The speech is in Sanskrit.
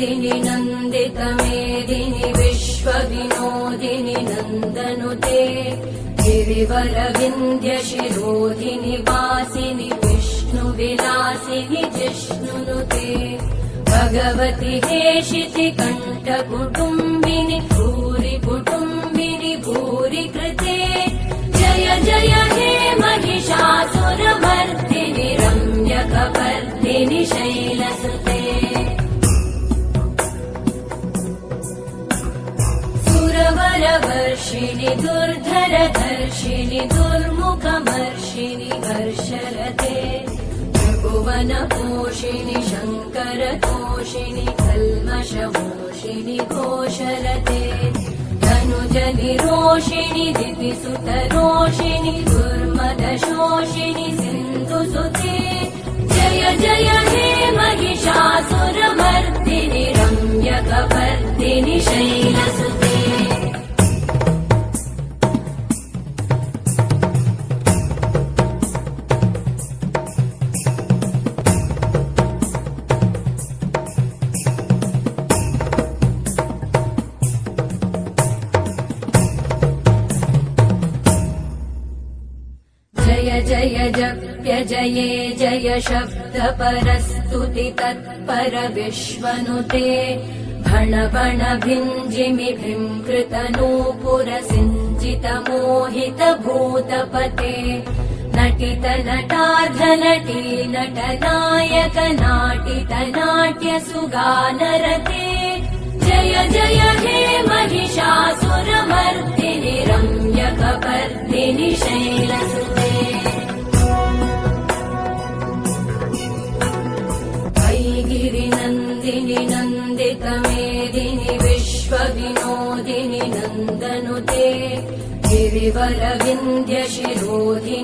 मेदिनि नन्दितमेदिनि विश्वविनोदिनि नन्दनुते गिरिवरविन्द्यशिरोधिनि वासिनि विष्णुविलासिनि जिष्णुनुते भगवति हेशिति कण्ठकुटुम्बिनि भूरि कुटुम्बिनि भूरि कृते जय जय हे महिषासुरमर्दिनि रम्यकपर्दिनि शैलसुते सुरवरवर्षिणि दुर्धरधर्षिणि दुर्मुखमर्षिणि हर्षरते त्रिभुवनपोषिणि शङ्करतोषिणि कल्मषमोषिणि घोषरते धनुजनिरोषिणि दितिसुतरोषिणि दुर्मदशोषिणि सिन्धुसुते जय जय हे महिषासुरमर्दिनि रम्यकपर्दिनि शैलसुते जय जय जप्य जये जय शब्दपरस्तुति तत्पर विश्वनुते भण भण भिञ्जिमि भृङ्कृतनूपुरसिञ्जित मोहित भूतपते नटित नटार्धनटी नटनायक नाटित नाट्य सुगानरते जय जय हे महिषासुरमर्दिनि रम्यकपर्दिनि शैलसुते गिरिनन्दिनि नन्दितमेदिनि विश्वविनोदिनि नन्दनुते गिरिवरविन्द्यशिरोधिनि